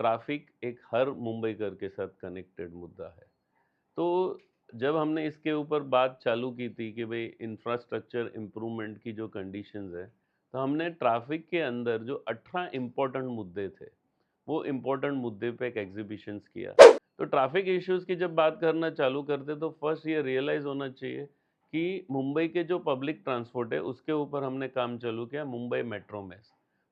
Traffic एक हर मुंबईकर के साथ कनेक्टेड मुद्दा है। तो जब हमने इसके ऊपर बात चालू की थी कि भई इंफ्रास्ट्रक्चर इम्प्रूवमेंट की जो कंडीशंस हैं, तो हमने ट्रैफ़िक के अंदर जो 18 इम्पोर्टेंट मुद्दे थे, वो इम्पोर्टेंट मुद्दे पे एक एग्ज़िबिशन्स किया। तो ट्रैफ़िक इश्यूज़ की जब बात करना चालू करते तो फर्स्ट ये रियलाइज़ होना चाहिए कि मुंबई के जो पब्लिक ट्रांसपोर्ट है, उसके ऊपर हमने काम चालू किया मुंबई मेट्रो में।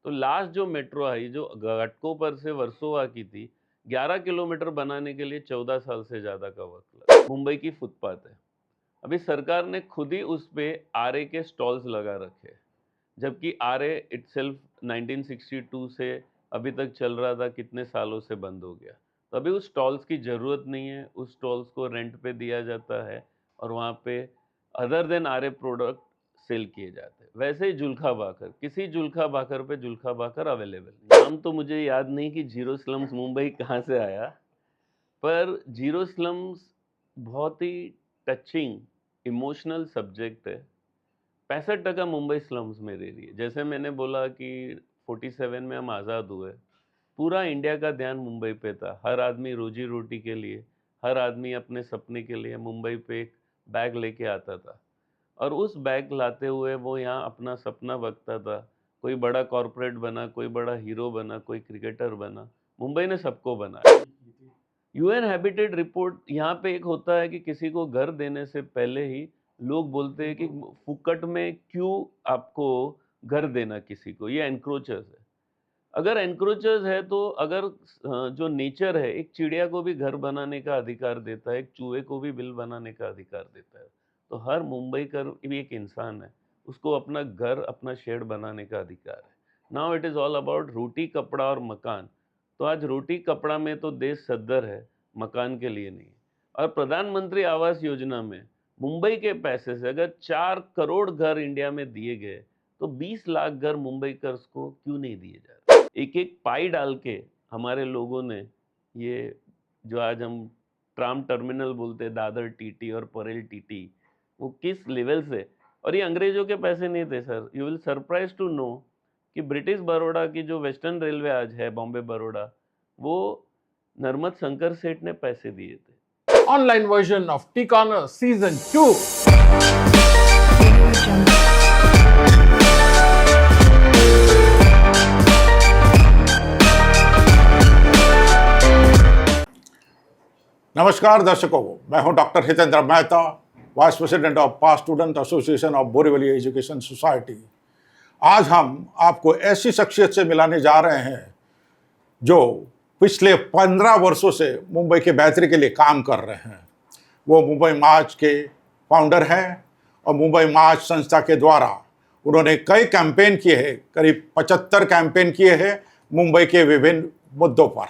तो लास्ट जो मेट्रो आई, जो घाटकोपर से वर्सोवा की थी, 11 किलोमीटर बनाने के लिए 14 साल से ज़्यादा का वक़्त लगा। मुंबई की फुटपाथ है। अभी सरकार ने खुद ही उस पे आरए के स्टॉल्स लगा रखे हैं। जबकि आरए इटसेल्फ 1962 से अभी तक चल रहा था, कितने सालों से बंद हो गया। तो अभी उस स्टॉल्स की ज़रूरत नहीं है, उस स्टॉल्स को रेंट पे दिया जाता है और वहाँ पे other than RA product sale किए जाते हैं। वैसे ही जुल्का भाकर, किसी जुल्का भाकर पे जुल्का भाकर अवेलेबल नहीं। नाम तो मुझे याद नहीं कि जीरो स्लम्स मुंबई कहाँ से आया, पर जीरो स्लम्स बहुत ही टचिंग, इमोशनल सब्जेक्ट है। 65% मुंबई स्लम्स में रह रही है। जैसे मैंने बोला कि 47 में हम आज़ाद हुए, पूरा इंडिया का ध्यान मुंबई पे था। हर आदमी रोजी-रोटी के लिए, हर आदमी अपने सपने के लिए मुंबई पे एक बैग लेके आता था और उस बैग लाते हुए वो यहाँ अपना सपना बकता था। कोई बड़ा कॉर्पोरेट बना, कोई बड़ा हीरो बना, कोई क्रिकेटर बना। मुंबई ने सबको बनाया। यूएन हैबिटेट रिपोर्ट यहाँ पे एक होता है कि किसी को घर देने से पहले ही लोग बोलते हैं कि फुकट में क्यों आपको घर देना किसी को, ये एनक्रोचर्स है। अगर एनक्रोचर्स है तो अगर जो नेचर है, एक चिड़िया को भी घर बनाने का अधिकार देता है, एक चूहे को भी बिल बनाने का अधिकार देता है। तो हर मुंबईकर भी एक इंसान है, उसको अपना घर, अपना शेड बनाने का अधिकार है। Now it is all about roti, kapda और मकान। तो आज रोटी, कपड़ा में तो देश सद्धर है, मकान के लिए नहीं। और प्रधानमंत्री आवास योजना में मुंबई के पैसे से अगर 4 करोड़ घर इंडिया में दिए गए, तो 20 लाख घर मुंबईकर्स को क्यों नहीं दिए जा रहे? एक-एक पाई डाल के हमारे लोगों ने ये जो आज हम ट्राम टर्मिनल बोलते हैं, दादर टीटी और परेल टीटी, वो किस लेवल से, और ये अंग्रेजों के पैसे नहीं थे sir. You will surprise to know कि ब्रिटिश बरोड़ा की जो वेस्टर्न रेलवे आज है, बॉम्बे बरोड़ा, वो नर्मद शंकर सेठ ने पैसे दिए थे। Online version of Tea Corner Season 2. नमस्कार दर्शकों, मैं हूं doctor Hitendra Mehta, vice president of past student association of Borivali education society. आज हम आपको ऐसी शख्सियत से मिलाने जा रहे हैं जो पिछले 15 वर्षों से मुंबई के बेहतरी के लिए काम कर रहे हैं। वो मुंबई मार्च के फाउंडर हैं और मुंबई मार्च संस्था के द्वारा उन्होंने कई कैंपेन किए हैं, करीब 75 कैंपेन किए हैं मुंबई के विभिन्न मुद्दों पर।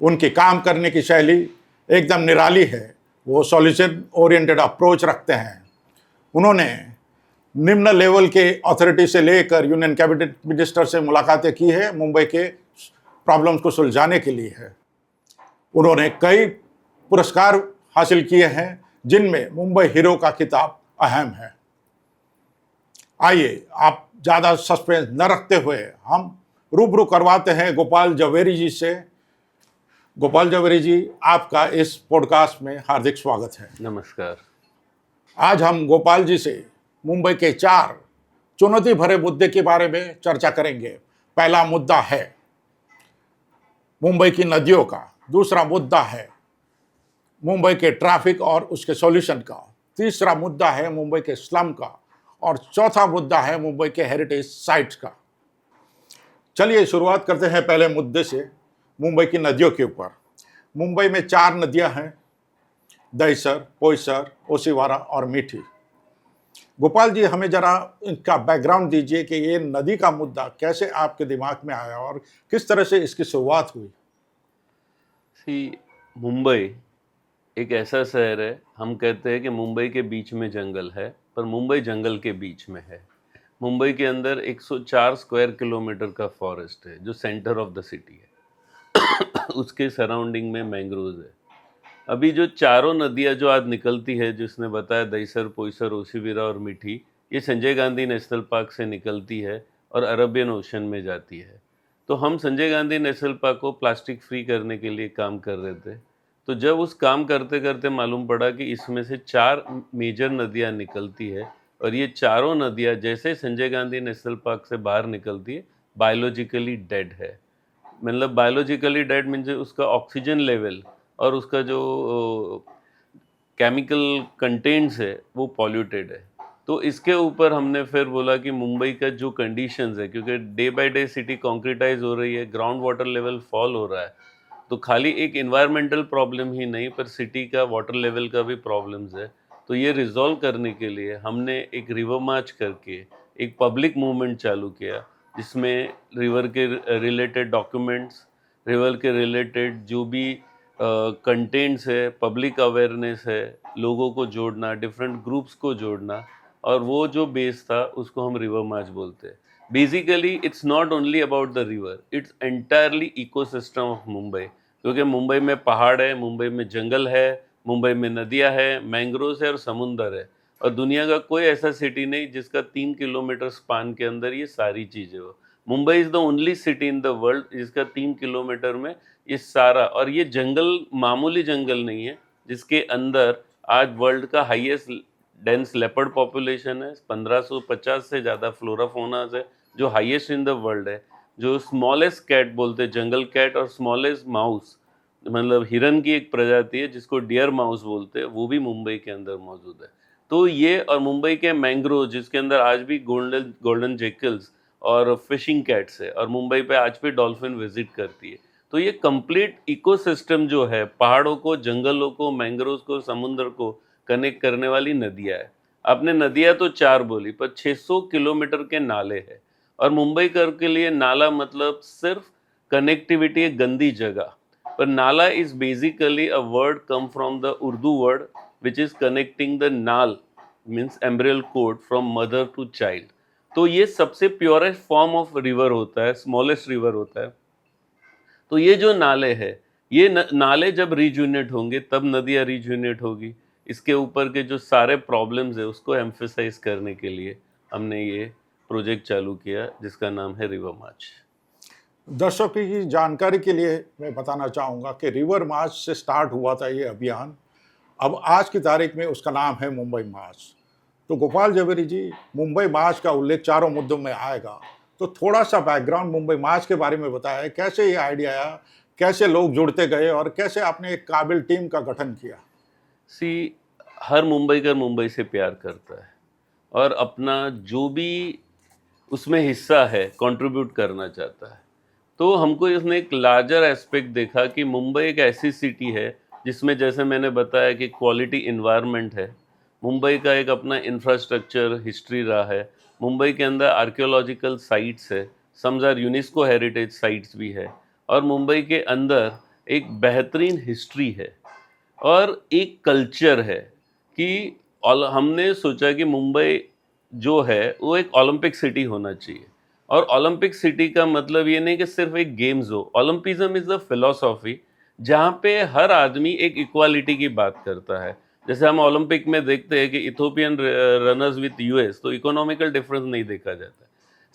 उनकी काम करने की शैली एकदम निराली है। वो सॉल्यूशन ओरिएंटेड अप्रोच रखते हैं। उन्होंने निम्न लेवल के अथॉरिटी से लेकर यूनियन कैबिनेट मिनिस्टर से मुलाकातें की है, मुंबई के प्रॉब्लम्स को सुलझाने के लिए है। उन्होंने कई पुरस्कार हासिल किए हैं, जिनमें मुंबई हीरो का खिताब अहम है। आइए, आप ज़्यादा सस्पेंस न रखते हुए हम रूबरू करवाते हैं गोपाल जवेरी जी से। गोपाल जवेरी जी, आपका इस पॉडकास्ट में हार्दिक स्वागत है। नमस्कार। आज हम गोपाल जी से मुंबई के 4 चुनौती भरे मुद्दे के बारे में चर्चा करेंगे। पहला मुद्दा है मुंबई की नदियों का, दूसरा मुद्दा है मुंबई के ट्रैफिक और उसके सॉल्यूशन का, तीसरा मुद्दा है मुंबई के स्लम का और चौथा मुद्दा है मुंबई के हेरिटेज साइट्स का। चलिए शुरुआत करते हैं पहले मुद्दे से, मुंबई की नदियों के ऊपर। मुंबई में 4 नदियां हैं, दहिसर, पोईसर, ओसिवारा और मीठी। गोपाल जी, हमें जरा इनका बैकग्राउंड दीजिए कि ये नदी का मुद्दा कैसे आपके दिमाग में आया और किस तरह से इसकी शुरुआत हुई। मुंबई एक ऐसा शहर है, हम कहते हैं कि मुंबई के बीच में जंगल है, पर मुंबई जंगल के बीच में है। मुंबई के अंदर 104 स्क्वायर किलोमीटर का फॉरेस्ट है, जो सेंटर ऑफ द सिटी है। उसके सराउंडिंग में मैंग्रोव्स है। अभी जो चारों नदियां जो आज निकलती है, जिसने बताया दहिसर, पोईसर, ओसिवारा और मीठी, ये संजय गांधी नेशनल पार्क से निकलती है और अरबियन ओशन में जाती है। तो हम संजय गांधी नेशनल पार्क को प्लास्टिक फ्री करने के लिए काम कर रहे थे। तो जब उस काम करते-करते मालूम पड़ा कि इसमें से 4 मेजर नदियाँ निकलती है और ये चारों नदियाँ जैसे संजय गांधी नेशनल पार्क से बाहर निकलती है, बायोलॉजिकली डेड है। मतलब बायोलॉजिकली डेड मीन्स उसका ऑक्सीजन लेवल और उसका जो केमिकल कंटेंट्स है वो पॉल्यूटेड है। तो इसके ऊपर हमने फिर बोला कि मुंबई का जो कंडीशंस है, क्योंकि डे बाय डे सिटी कंक्रीटाइज हो रही है, ग्राउंड वाटर लेवल फॉल हो रहा है, तो खाली एक एनवायरमेंटल प्रॉब्लम ही नहीं पर सिटी का वाटर लेवल का भी प्रॉब्लम्स है। तो ये रिजॉल्व करने के लिए हमने एक रिवर मार्च करके एक पब्लिक मूवमेंट चालू किया, जिसमें रिवर के रिलेटेड डॉक्यूमेंट्स, रिवर के रिलेटेड जो भी कंटेंट्स है, पब्लिक अवेयरनेस है, लोगों को जोड़ना, डिफरेंट ग्रुप्स को जोड़ना, और वो जो बेस था उसको हम रिवर मार्च बोलते हैं। Basically it's not only about the river, it's entirely ecosystem of Mumbai, क्योंकि मुंबई में पहाड़ है, मुंबई में जंगल है, मुंबई में नदियाँ है, मैंग्रोव्स है और समुंदर है। और दुनिया का कोई ऐसा सिटी नहीं जिसका 3 किलोमीटर स्पान के अंदर ये सारी चीज़ें हो। Mumbai is the only city in the world जिसका 3 किलोमीटर में ये सारा, और ये जंगल मामूली जंगल नहीं है, जिसके अंदर आज वर्ल्ड का हाईएस्ट डेंस लेपर्ड पॉपुलेशन है, 1550 से ज़्यादा फ्लोरा फौनास है, जो हाईएस्ट इन द वर्ल्ड है। जो स्मॉलेस्ट कैट बोलते हैं जंगल कैट, और स्मॉलेस्ट माउस मतलब हिरन की एक प्रजाति है जिसको डियर माउस बोलते हैं, वो भी मुंबई के अंदर मौजूद है। तो ये, और मुंबई के मैंग्रोव जिसके अंदर आज भी गोल्डन गोल्डन जेकल्स और फिशिंग कैट्स है, और मुंबई पे आज भी डॉल्फिन विजिट करती है। तो ये कंप्लीट इकोसिस्टम जो है, पहाड़ों को, जंगलों को, मैंग्रोव्स को, समुद्र को कनेक्ट करने वाली नदियाँ है। आपने नदियाँ तो 4 बोली, पर 600 किलोमीटर के नाले हैं। और मुंबई कर के लिए नाला मतलब सिर्फ कनेक्टिविटी, एक गंदी जगह। पर nala is basically a word come from the Urdu word which is connecting the naal, means umbilical cord from mother to child. तो ये सबसे प्योरेस्ट फॉर्म ऑफ रिवर होता है, स्मॉलेस्ट रिवर होता है। तो ये जो नाले हैं, ये नाले जब रिजुनेट होंगे तब नदियाँ रिजुनेट होगी। इसके ऊपर के जो सारे प्रॉब्लम्स है उसको एम्फेसाइज करने के लिए हमने ये प्रोजेक्ट चालू किया, जिसका नाम है रिवर मार्च। दर्शकों की जानकारी के लिए मैं बताना चाहूँगा कि रिवर मार्च से स्टार्ट हुआ था ये अभियान। अब आज की तारीख में उसका नाम है मुंबई मार्च। तो गोपाल जवेरी जी, मुंबई मार्च का उल्लेख चारों मुद्दों में आएगा, तो थोड़ा सा बैकग्राउंड मुंबई मार्च के बारे में बताया, कैसे ये आइडिया आया, कैसे लोग जुड़ते गए और कैसे आपने एक काबिल टीम का गठन किया। सी, हर मुंबईकर मुंबई से प्यार करता है और अपना जो भी उसमें हिस्सा है कंट्रीब्यूट करना चाहता है। तो हमको इसने एक लार्जर एस्पेक्ट देखा कि मुंबई एक ऐसी सिटी है जिसमें, जैसे मैंने बताया, कि क्वालिटी इन्वायरमेंट है। मुंबई का एक अपना इंफ्रास्ट्रक्चर हिस्ट्री रहा है। मुंबई के अंदर आर्कियोलॉजिकल साइट्स है, some are UNESCO heritage sites भी है। और मुंबई के अंदर एक बेहतरीन हिस्ट्री है और एक कल्चर है कि हमने सोचा कि मुंबई जो है वो एक ओलंपिक सिटी होना चाहिए। और ओलंपिक सिटी का मतलब ये नहीं कि सिर्फ एक गेम्स हो। ओलंपिज्म इज द फिलॉसफी जहाँ पे हर आदमी एक इक्वालिटी की बात करता है। जैसे हम ओलंपिक में देखते हैं कि इथोपियन रनर्स विथ यूएस, तो इकोनॉमिकल डिफरेंस नहीं देखा जाता।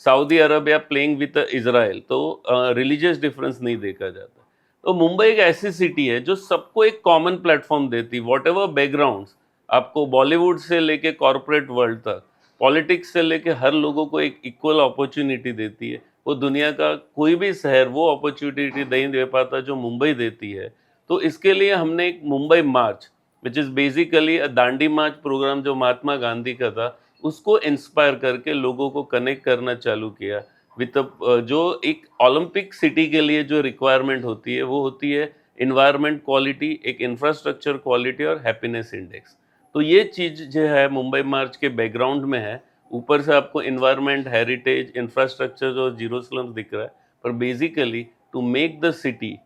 सऊदी अरब या प्लेइंग विथ इजराइल, तो रिलीजियस डिफरेंस नहीं देखा जाता। तो मुंबई एक ऐसी सिटी है जो सबको एक कॉमन प्लेटफॉर्म देती, वॉट एवर बैकग्राउंड्स, आपको बॉलीवुड से लेके कॉरपोरेट वर्ल्ड तक, पॉलिटिक्स से लेके हर लोगों को एक इक्वल अपॉर्चुनिटी देती है। वो दुनिया का कोई भी शहर वो अपॉर्चुनिटी नहीं दे पाता जो मुंबई देती है। तो इसके लिए हमने एक Mumbai march, which is basically a Dandi march programme जो महात्मा गांधी का था, उसको इंस्पायर करके लोगों को कनेक्ट करना चालू किया विद जो एक ओलंपिक सिटी के लिए जो रिक्वायरमेंट होती है, वो होती है इन्वायरमेंट क्वालिटी, एक इंफ्रास्ट्रक्चर क्वालिटी और हैप्पीनेस इंडेक्स। तो ये चीज़ जो है मुंबई मार्च के बैकग्राउंड में है। ऊपर से आपको इन्वायरमेंट, हेरिटेज, इंफ्रास्ट्रक्चर और जीरो स्लम्स दिख रहा है, पर basically to make the city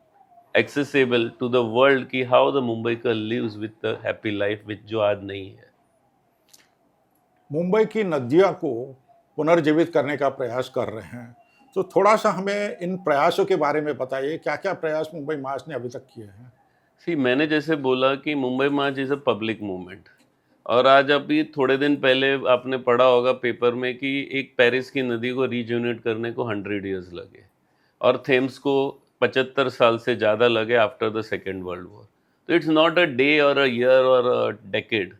accessible to the world कि हाउ द मुंबई का lives with the happy life, which जो आज नहीं है। मुंबई की नदियों को पुनर्जीवित करने का प्रयास कर रहे हैं, तो थोड़ा सा हमें इन प्रयासों के बारे में बताइए, क्या क्या प्रयास मुंबई मार्च ने अभी तक किए हैं। सी, मैंने जैसे बोला कि मुंबई मार्च इज़ अ पब्लिक मूवमेंट। और आज अभी थोड़े दिन पहले आपने पढ़ा होगा पेपर में कि एक पेरिस की नदी को रीजूनेट करने को 100 ईयर्स लगे। और थेम्स को 75 साल से ज़्यादा लगे after the second world war. तो इट्स नॉट अ डे और अ ईयर और a decade,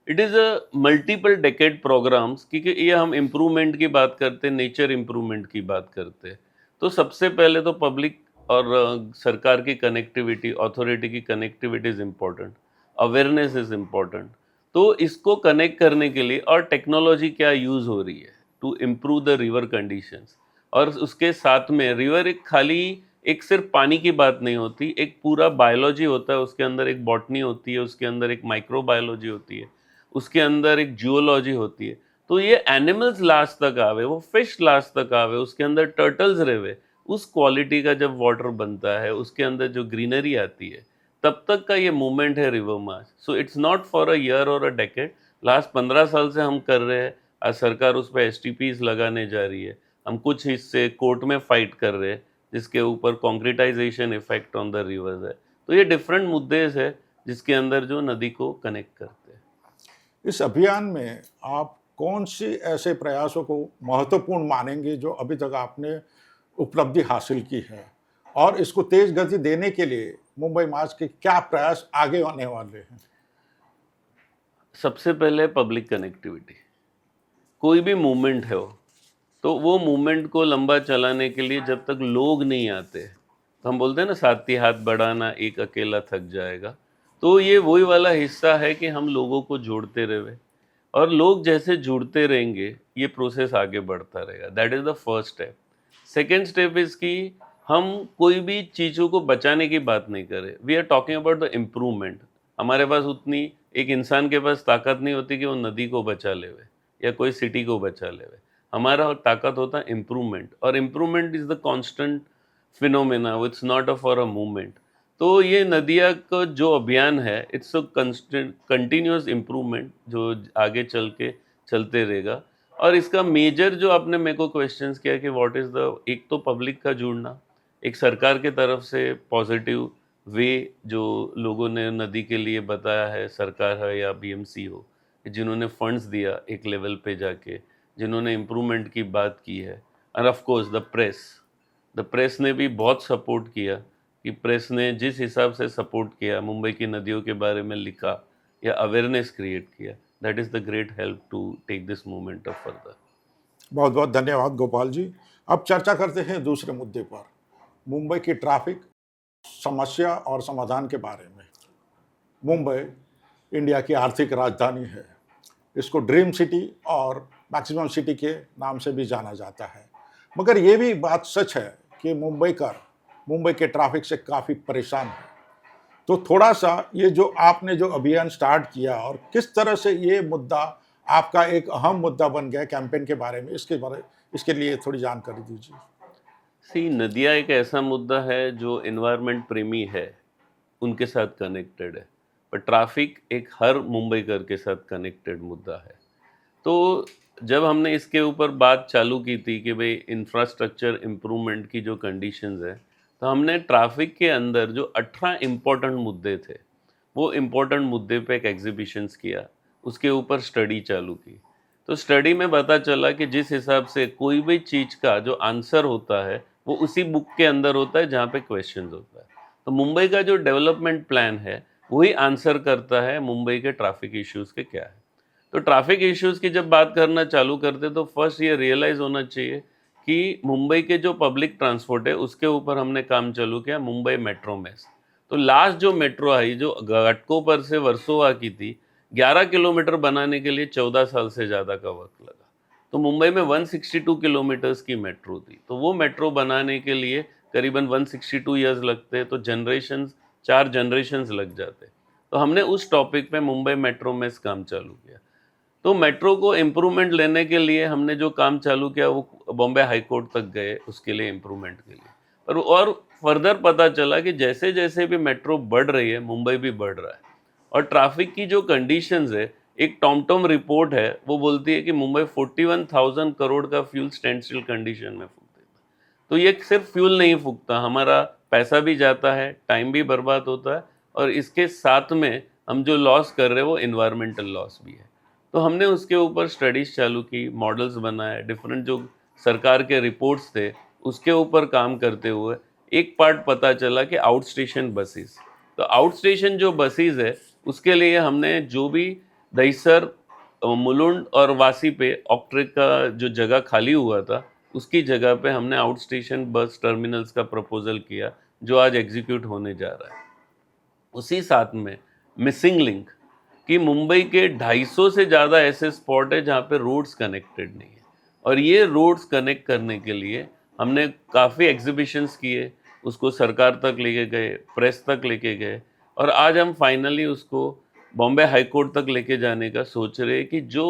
it is a multiple decade programs, क्योंकि ये हम इम्प्रूवमेंट की बात करते हैं, नेचर इम्प्रूवमेंट की बात करते हैं। तो सबसे पहले तो पब्लिक और सरकार की कनेक्टिविटी, अथॉरिटी की connectivity is important, awareness is important. तो इसको कनेक्ट करने के लिए और टेक्नोलॉजी क्या यूज़ हो रही है to improve the river conditions, और उसके साथ में रिवर एक खाली एक सिर्फ पानी की बात नहीं होती, एक पूरा बायोलॉजी होता है, उसके अंदर एक बॉटनी होती है, उसके अंदर एक माइक्रोबायोलॉजी होती है, उसके अंदर एक जियोलॉजी होती है। तो ये एनिमल्स लास्ट तक आवे, वो फिश लास्ट तक आवे, उसके अंदर टर्टल्स रहे, उस क्वालिटी का जब वाटर बनता है, उसके अंदर जो ग्रीनरी आती है, तब तक का ये मूवमेंट है river March. So it's not for a year और अ डेकेड, लास्ट 15 साल से हम कर रहे हैं। आज सरकार उस पे एसटीपीज लगाने जा रही है, हम कुछ हिस्से कोर्ट में फाइट कर रहे हैं, जिसके ऊपर कॉन्क्रिटाइजेशन इफेक्ट ऑन द रिवर्स है। तो ये डिफरेंट मुद्दे है जिसके अंदर जो नदी को कनेक्ट करते हैं। इस अभियान में आप कौन सी ऐसे प्रयासों को महत्वपूर्ण मानेंगे जो अभी तक आपने उपलब्धि हासिल की है, और इसको तेज गति देने के लिए मुंबई मार्च के क्या प्रयास आगे आने वाले हैं? सबसे पहले पब्लिक कनेक्टिविटी, कोई भी मूवमेंट है तो वो मूवमेंट को लंबा चलाने के लिए जब तक लोग नहीं आते, तो हम बोलते हैं ना, साथी हाथ बढ़ाना एक अकेला थक जाएगा। तो ये वही वाला हिस्सा है कि हम लोगों को जोड़ते रहे, और लोग जैसे जुड़ते रहेंगे ये प्रोसेस आगे बढ़ता रहेगा। That is the first step. Second step is कि हम कोई भी चीज़ों को बचाने की बात नहीं करें, we are talking about the improvement. हमारे पास उतनी, एक इंसान के पास ताकत नहीं होती कि वो नदी को बचा लेवे या कोई सिटी को बचा लेवे। हमारा ताकत होता है इम्प्रूवमेंट, और improvement is the constant phenomena, it's not a for a movement. तो ये नदिया का जो अभियान है, इट्स अ कंटिन्यूअस इम्प्रूवमेंट जो आगे चल के चलते रहेगा। और इसका मेजर जो आपने मेरे को क्वेश्चंस किया कि व्हाट इज़ द, एक तो पब्लिक का जुड़ना, एक सरकार की तरफ से पॉजिटिव वे जो लोगों ने नदी के लिए बताया है, सरकार है या बीएमसी हो, जिन्होंने फंड्स दिया एक लेवल पे जाके, जिन्होंने इम्प्रूवमेंट की बात की है। और ऑफ कोर्स द प्रेस ने भी बहुत सपोर्ट किया, कि प्रेस ने जिस हिसाब से सपोर्ट किया, मुंबई की नदियों के बारे में लिखा या अवेयरनेस क्रिएट किया, that is the great help to take this movement up further. बहुत बहुत धन्यवाद गोपाल जी। अब चर्चा करते हैं दूसरे मुद्दे पर, मुंबई की ट्रैफिक समस्या और समाधान के बारे में। मुंबई इंडिया की आर्थिक राजधानी है। इसको ड्रीम सिटी और मैक्सिमम सिटी के नाम से भी जाना जाता है। मगर ये भी बात सच है कि मुंबई के ट्रैफिक से काफ़ी परेशान है। तो थोड़ा सा ये जो आपने जो अभियान स्टार्ट किया और किस तरह से ये मुद्दा आपका एक अहम मुद्दा बन गया कैंपेन के बारे में, इसके लिए थोड़ी जानकारी दीजिए। सी, नदियाँ एक ऐसा मुद्दा है जो एनवायरनमेंट प्रेमी है, उनके साथ कनेक्टेड है। पर ट्रैफिक एक हर मुंबईकर के साथ कनेक्टेड मुद्दा है। तो जब हमने इसके ऊपर बात चालू की थी कि भाई इंफ्रास्ट्रक्चर इम्प्रूवमेंट की जो कंडीशंस है, तो हमने ट्रैफिक के अंदर जो 18 इम्पोर्टेंट मुद्दे थे, वो इम्पोर्टेंट मुद्दे पे एक एग्जीबिशंस किया, उसके ऊपर स्टडी चालू की। तो स्टडी में पता चला कि जिस हिसाब से कोई भी चीज़ का जो आंसर होता है, वो उसी बुक के अंदर होता है जहाँ पे क्वेश्चंस होता है। तो मुंबई का जो डेवलपमेंट प्लान है, वही आंसर करता है मुंबई के ट्रैफिक इश्यूज़ के क्या है। तो ट्रैफिक इश्यूज़ की जब बात करना चालू करते, तो फर्स्ट ये रियलाइज़ होना चाहिए कि मुंबई के जो पब्लिक ट्रांसपोर्ट है, उसके ऊपर हमने काम चालू किया, मुंबई मेट्रो में। तो लास्ट जो मेट्रो आई, जो घाटकोपर से वर्सोवा की थी, 11 किलोमीटर बनाने के लिए 14 साल से ज़्यादा का वक़्त लगा। तो मुंबई में 162 किलोमीटर्स की मेट्रो थी। तो वो मेट्रो बनाने के लिए करीबन 162 ईयर्स लगते, तो जनरेशंस, 4 जनरेशंस लग जाते। तो हमने उस टॉपिक पे मुंबई मेट्रो में काम चालू किया। तो मेट्रो को इम्प्रूवमेंट लेने के लिए हमने जो काम चालू किया, वो बॉम्बे हाई कोर्ट तक गए उसके लिए, इम्प्रूवमेंट के लिए। और फर्दर पता चला कि जैसे-जैसे भी मेट्रो बढ़ रही है, मुंबई भी बढ़ रहा है। और ट्रैफिक की जो कंडीशंस है, एक टॉमटॉम रिपोर्ट है, वो बोलती है कि मुंबई 41,000 करोड़ का फ्यूल स्टैंड स्टिल कंडीशन में फूक देता है। तो ये सिर्फ फ्यूल नहीं फूकता, हमारा पैसा भी जाता है, टाइम भी बर्बाद होता है, और इसके साथ में हम जो लॉस कर रहे हैं वो एनवायरमेंटल लॉस भी है। तो हमने उसके ऊपर स्टडीज़ चालू की, मॉडल्स बनाए, डिफरेंट जो सरकार के रिपोर्ट्स थे, उसके ऊपर काम करते हुए एक पार्ट पता चला कि आउट स्टेशन बसेस। तो आउट स्टेशन जो बसेस है, उसके लिए हमने जो भी दहिसर, मुलुंड और वासी पे ऑक्ट्रिक का जो जगह खाली हुआ था, उसकी जगह पे हमने आउट स्टेशन बस टर्मिनल्स का प्रपोज़ल किया, जो आज एग्ज़ीक्यूट होने जा रहा है। उसी साथ में मिसिंग लिंक कि मुंबई के 250 से ज़्यादा ऐसे स्पॉट है जहाँ पे रोड्स कनेक्टेड नहीं है, और ये रोड्स कनेक्ट करने के लिए हमने काफ़ी एग्जीबिशंस किए, उसको सरकार तक लेके गए, प्रेस तक लेके गए, और आज हम फाइनली उसको बॉम्बे हाई कोर्ट तक लेके जाने का सोच रहे हैं कि जो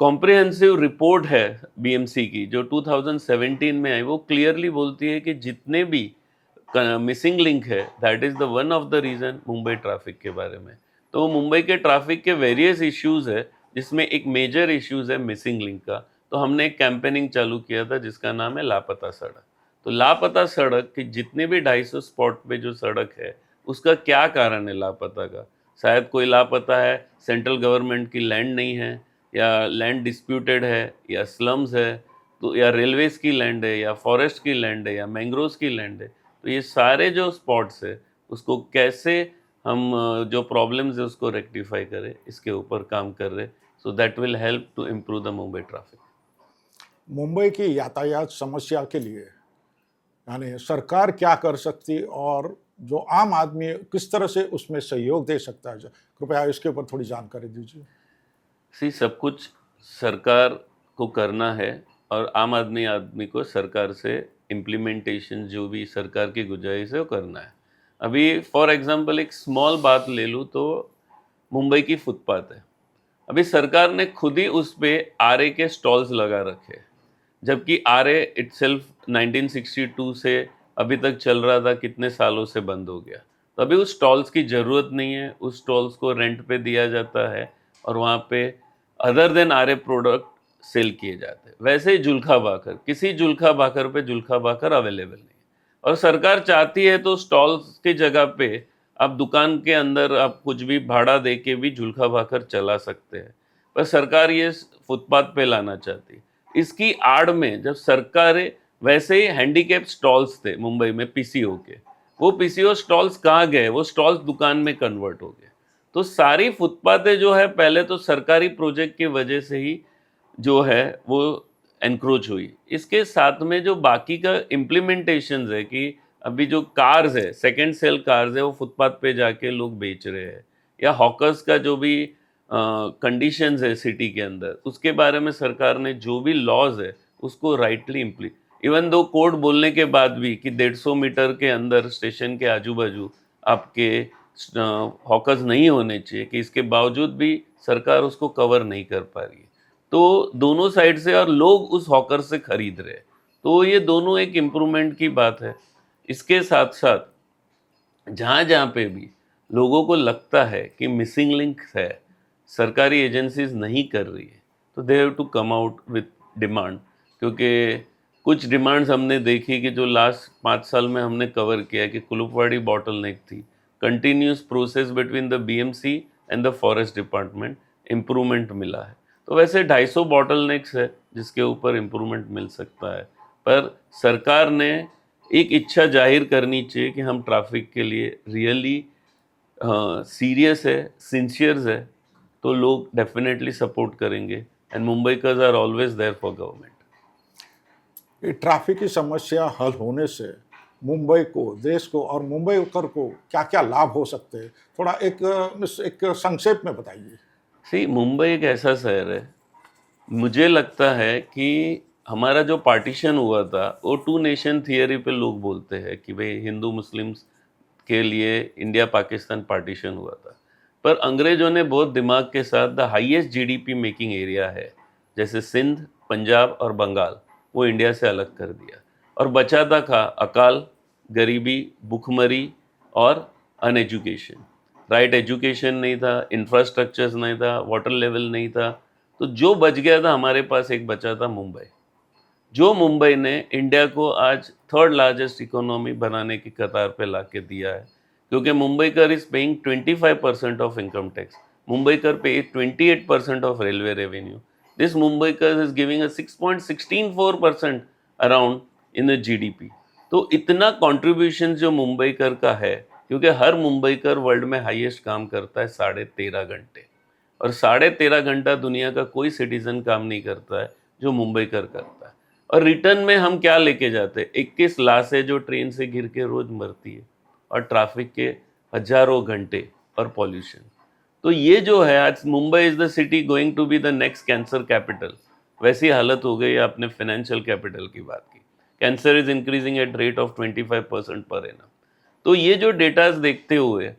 कॉम्प्रिहेंसिव रिपोर्ट है बीएमसी की, जो 2017 में आई, वो क्लियरली बोलती है कि जितने भी मिसिंग लिंक है, that is the one of the reason Mumbai traffic के बारे में। तो मुंबई के ट्रैफिक के वेरियस इश्यूज़ है, जिसमें एक मेजर इश्यूज़ है मिसिंग लिंक का। तो हमने एक कैंपेनिंग चालू किया था जिसका नाम है लापता सड़क। तो लापता सड़क की जितने भी 250 स्पॉट पे जो सड़क है, उसका क्या कारण है लापता का? शायद कोई लापता है, सेंट्रल गवर्नमेंट की लैंड नहीं है, या लैंड डिस्प्यूटेड है, या स्लम्स है, तो या रेलवेज़ की लैंड है, या फॉरेस्ट की लैंड है, या मैंग्रोव्स की लैंड है। तो ये सारे जो स्पॉट्स है, उसको कैसे हम जो प्रॉब्लम्स है उसको रेक्टिफाई करें, इसके ऊपर काम कर रहे, so that will help to improve the Mumbai traffic. Mumbai की यातायात समस्या के लिए यानी सरकार क्या कर सकती और जो आम आदमी किस तरह से उसमें सहयोग दे सकता है, कृपया इसके ऊपर थोड़ी जानकारी दीजिए। सब कुछ सरकार को करना है, और आम आदमी आदमी को सरकार से इम्प्लीमेंटेशन जो भी सरकार की गुजारिश है वो करना है। अभी फॉर एग्जांपल एक स्मॉल बात ले लूँ तो मुंबई की फुटपाथ है। अभी सरकार ने खुद ही उस पे आरए के स्टॉल्स लगा रखे हैं, जबकि आरए इटसेल्फ 1962 से अभी तक चल रहा था, कितने सालों से बंद हो गया। तो अभी उस स्टॉल्स की ज़रूरत नहीं है, उस स्टॉल्स को रेंट पे दिया जाता है, और वहाँ पे other than RA product sale किए जाते हैं। वैसे ही जुल्खा भाकर, किसी जुल्खा भाकर पे जुल्खा भाकर अवेलेबल नहीं है, और सरकार चाहती है तो स्टॉल्स की जगह पे आप दुकान के अंदर आप कुछ भी भाड़ा दे के भी जुल्खा भाकर चला सकते हैं, पर सरकार ये फुटपाथ पे लाना चाहती है। इसकी आड़ में जब सरकारें, वैसे ही हैंडीकैप स्टॉल्स थे मुंबई में पीसीओ के, वो पीसीओ स्टॉल्स कहाँ गए? वो स्टॉल्स दुकान में कन्वर्ट हो गए। तो सारी फुटपाथें जो है पहले तो सरकारी प्रोजेक्ट की वजह से ही जो है वो एनक्रोच हुई। इसके साथ में जो बाकी का इम्प्लीमेंटेशंस है कि अभी जो कार्स है, सेकंड सेल कार्स है, वो फुटपाथ पे जाके लोग बेच रहे हैं, या हॉकर्स का जो भी कंडीशंस है सिटी के अंदर, उसके बारे में सरकार ने जो भी लॉज है उसको राइटली इम्प्ली, इवन दो कोड बोलने के बाद भी कि 150 मीटर के अंदर स्टेशन के आजू बाजू आपके हॉकर्स नहीं होने चाहिए, कि इसके बावजूद भी सरकार उसको कवर नहीं कर पा रही है। तो दोनों साइड से, और लोग उस हॉकर से खरीद रहे हैं, तो ये दोनों एक इम्प्रूवमेंट की बात है। इसके साथ साथ जहाँ जहाँ पे भी लोगों को लगता है कि मिसिंग लिंक है, सरकारी एजेंसीज नहीं कर रही है, तो they have to come out with demand. क्योंकि कुछ डिमांड्स हमने देखी कि जो लास्ट 5 साल में हमने कवर किया, कि कुलुपवाड़ी बॉटल नेक थी, continuous process between the BMC and the forest department, improvement मिला है। तो वैसे 250 बॉटल नेक्स है जिसके ऊपर इम्प्रूवमेंट मिल सकता है, पर सरकार ने एक इच्छा जाहिर करनी चाहिए कि हम ट्रैफिक के लिए रियली सीरियस है, सिंसियर है, तो लोग डेफिनेटली सपोर्ट करेंगे, and Mumbaikars are always there for government. ये ट्रैफिक की समस्या हल होने से मुंबई को, देश को और मुंबईकर को क्या क्या लाभ हो सकते हैं, थोड़ा एक संक्षेप में बताइए। मुंबई एक ऐसा शहर है, मुझे लगता है कि हमारा जो पार्टीशन हुआ था वो टू नेशन थियरी पे लोग बोलते हैं कि भाई हिंदू मुस्लिम्स के लिए इंडिया पाकिस्तान पार्टीशन हुआ था, पर अंग्रेजों ने बहुत दिमाग के साथ the highest GDP making area है जैसे सिंध, पंजाब और बंगाल, वो इंडिया से अलग कर दिया, और बचा था अकाल, गरीबी, भुखमरी और अनएजुकेशन। राइट एजुकेशन नहीं था, इंफ्रास्ट्रक्चर्स नहीं था, वाटर लेवल नहीं था, तो जो बच गया था हमारे पास, एक बचा था मुंबई, जो मुंबई ने इंडिया को आज थर्ड लार्जेस्ट इकोनॉमी बनाने की कतार पे ला के दिया है। क्योंकि Mumbaikar is paying 25% of income tax, Mumbaikar पे 28% of railway revenue, this Mumbaikar is giving a 6.164% around in GDP. तो इतना कंट्रीब्यूशन जो मुंबईकर का है, क्योंकि हर मुंबईकर वर्ल्ड में हाईएस्ट काम करता है 13.5 घंटे, और 13.5 घंटा दुनिया का कोई सिटीजन काम नहीं करता है जो मुंबईकर करता है। और रिटर्न में हम क्या लेके जाते हैं? 21 लाशें जो ट्रेन से गिर के रोज मरती है, और ट्रैफिक के हजारों घंटे, और पॉल्यूशन। तो ये जो है, आज Mumbai is the city going to be the next cancer capital, वैसी हालत हो गई। आपने फाइनेंशियल कैपिटल की बात की, cancer is increasing at rate of 25% per annum. तो ये जो डेटास देखते हुए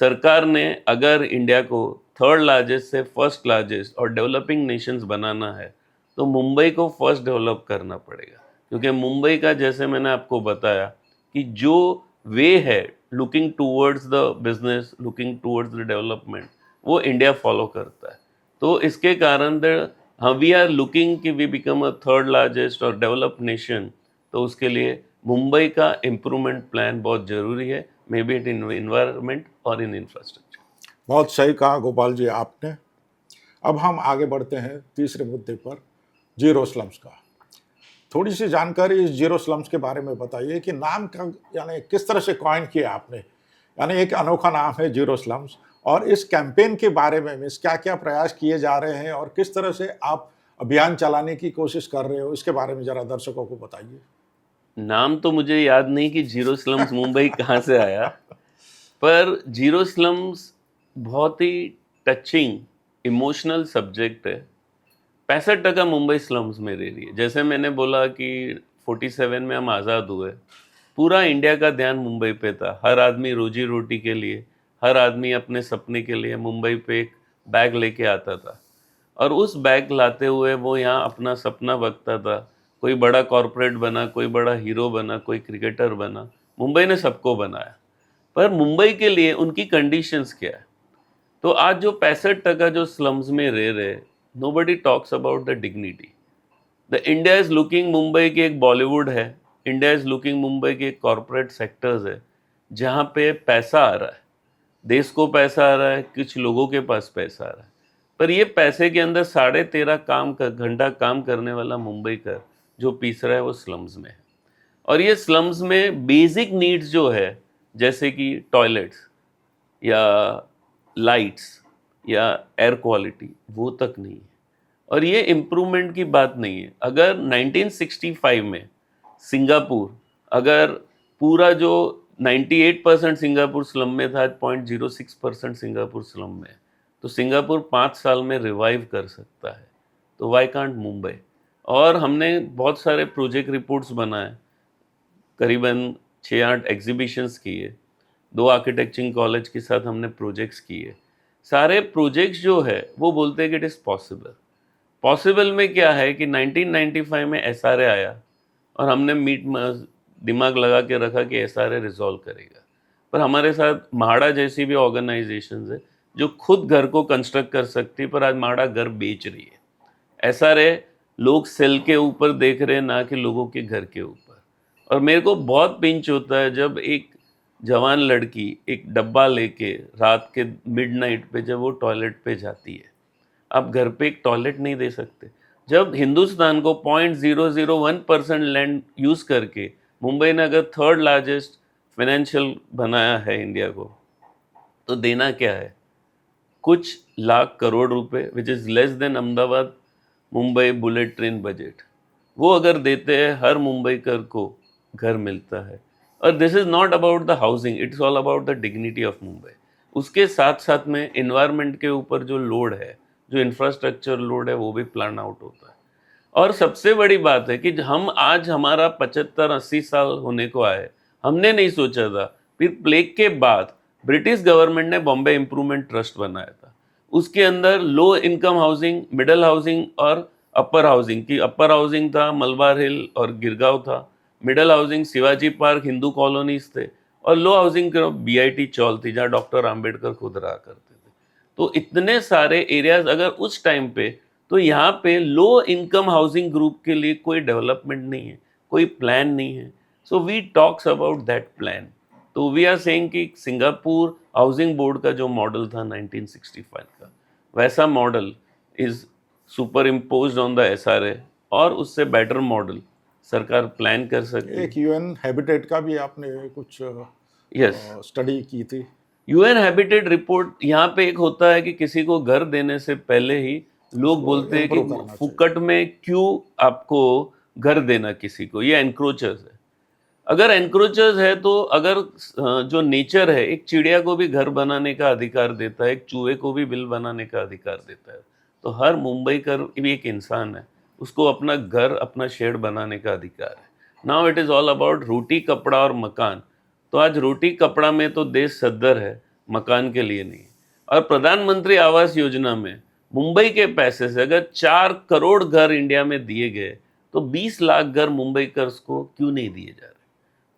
सरकार ने, अगर इंडिया को थर्ड लार्जेस्ट से फर्स्ट लार्जेस्ट और डेवलपिंग नेशंस बनाना है, तो मुंबई को फर्स्ट डेवलप करना पड़ेगा। क्योंकि मुंबई का, जैसे मैंने आपको बताया, कि जो वे है looking towards the business, looking towards the development, वो इंडिया फॉलो करता है। तो इसके कारण हाँ, वी आर लुकिंग कि we become a third largest और डेवलप्ड नेशन। तो उसके लिए मुंबई का इम्प्रूवमेंट प्लान बहुत ज़रूरी है, may be it in environment और इन इंफ्रास्ट्रक्चर। बहुत सही कहा गोपाल जी आपने। अब हम आगे बढ़ते हैं तीसरे मुद्दे पर, जीरो स्लम्स का। थोड़ी सी जानकारी इस जीरो स्लम्स के बारे में बताइए कि नाम का यानी किस तरह से कॉइन किया आपने, यानी एक अनोखा नाम है जीरो स्लम्स, और इस कैंपेन के बारे में मिस क्या क्या प्रयास किए जा रहे हैं और किस तरह से आप अभियान चलाने की कोशिश कर रहे हो, इसके बारे में जरा दर्शकों को बताइए। नाम तो मुझे याद नहीं कि जीरो स्लम्स मुंबई कहाँ से आया, पर जीरो स्लम्स बहुत ही टचिंग इमोशनल सब्जेक्ट है। 65% मुंबई स्लम्स में रह रही है। जैसे मैंने बोला कि 47 में हम आज़ाद हुए, पूरा इंडिया का ध्यान मुंबई पे था। हर आदमी रोजी रोटी के लिए, हर आदमी अपने सपने के लिए मुंबई पे एक बैग लेके आता था, और उस बैग लाते हुए वो यहाँ अपना सपना बकता था। कोई बड़ा कॉरपोरेट बना, कोई बड़ा हीरो बना, कोई क्रिकेटर बना, मुंबई ने सबको बनाया। पर मुंबई के लिए उनकी कंडीशंस क्या है? तो आज जो 65% जो स्लम्स में रह रहे, nobody talks about the dignity. The India is looking Mumbai की एक बॉलीवुड है, इंडिया इज लुकिंग मुंबई के एक कॉरपोरेट सेक्टर्स है, जहाँ पे पैसा आ रहा है, देश को पैसा आ रहा है, कुछ लोगों के पास पैसा आ रहा है। पर ये पैसे के अंदर 13.5 घंटा काम करने वाला मुंबई का जो पीस रहा है, वो स्लम्स में है। और ये स्लम्स में बेसिक नीड्स जो है, जैसे कि टॉयलेट्स या लाइट्स या एयर क्वालिटी, वो तक नहीं है। और ये इम्प्रूवमेंट की बात नहीं है। अगर 1965 में सिंगापुर, अगर पूरा जो 98% सिंगापुर स्लम में था, 0.06% सिंगापुर स्लम में है, तो सिंगापुर 5 साल में रिवाइव कर सकता है। तो वाई कांट मुंबई? और हमने बहुत सारे प्रोजेक्ट रिपोर्ट्स बनाए, करीबन 6-8 एग्जीबिशंस किए, 2 आर्किटेक्चरिंग कॉलेज के साथ हमने प्रोजेक्ट्स किए। सारे प्रोजेक्ट्स जो है वो बोलते हैं कि इट इज़ पॉसिबल। पॉसिबल में क्या है कि 1995 में एसआरए आया, और हमने दिमाग लगा के रखा कि एसआरए रिजॉल्व करेगा। पर हमारे साथ म्हाडा जैसी भी ऑर्गेनाइजेशंस है जो खुद घर को कंस्ट्रक्ट कर सकती है, पर आज म्हाडा घर बेच रही है। एसआरए लोग सेल के ऊपर देख रहे हैं, ना कि लोगों के घर के ऊपर। और मेरे को बहुत पिंच होता है जब एक जवान लड़की एक डब्बा लेके रात के मिडनाइट पे जब वो टॉयलेट पे जाती है। आप घर पे एक टॉयलेट नहीं दे सकते। जब हिंदुस्तान को 0.001% लैंड यूज़ करके मुंबई ने अगर थर्ड लार्जेस्ट फाइनेंशियल बनाया है इंडिया को, तो देना क्या है? कुछ लाख करोड़ रुपए, which is less than Ahmedabad Mumbai bullet train budget. वो अगर देते हैं, हर मुंबईकर को घर मिलता है। और this is not about the housing, it's all about the dignity of Mumbai. उसके साथ साथ में इन्वायरमेंट के ऊपर जो लोड है, जो इंफ्रास्ट्रक्चर लोड है, वो भी प्लान आउट होता है। और सबसे बड़ी बात है कि हम आज, हमारा 75-80 साल होने को आए, हमने नहीं सोचा था। फिर प्लेग के बाद ब्रिटिश गवर्नमेंट ने बॉम्बे इम्प्रूवमेंट ट्रस्ट बनाया था। उसके अंदर low income housing, middle housing और अपर हाउसिंग की, अपर हाउसिंग था मलबार हिल और गिरगांव था, middle housing Shivaji park, Hindu colonies थे, और लो हाउसिंग बीआईटी चौल थी, जहाँ डॉक्टर आम्बेडकर खुद रहा करते थे। तो इतने सारे एरियाज अगर उस टाइम पे, तो यहाँ पे लो इनकम हाउसिंग ग्रुप के लिए कोई डेवलपमेंट नहीं है, कोई प्लान नहीं है। So we talks about that plan. तो वी आर सेइंग कि सिंगापुर हाउसिंग बोर्ड का जो मॉडल था 1965 का, वैसा model is superimposed on the SRA, और उससे बेटर मॉडल सरकार प्लान कर सकती है। एक यूएन हैबिटेट का भी आपने कुछ यस, स्टडी की थी। यूएन हैबिटेट रिपोर्ट यहाँ पे एक होता है कि किसी को घर देने से पहले ही लोग उसको बोलते हैं कि इम्प्रूव करना चाहिए। फुकट में क्यों आपको घर देना किसी को, ये एनक्रोचर्स है। अगर एनक्रोचर्स है तो अगर जो नेचर है, एक चिड़िया को भी घर बनाने का अधिकार देता है, एक चूहे को भी बिल बनाने का अधिकार देता है, तो हर मुंबईकर भी एक इंसान है, उसको अपना घर, अपना शेड बनाने का अधिकार है। Now it is all about roti kapda और मकान। तो आज रोटी कपड़ा में तो देश सद्धर है, मकान के लिए नहीं। और प्रधानमंत्री आवास योजना में मुंबई के पैसे से अगर 4 करोड़ घर इंडिया में दिए गए, तो 20 लाख घर मुंबईकर्स को क्यों नहीं दिए जा रहे?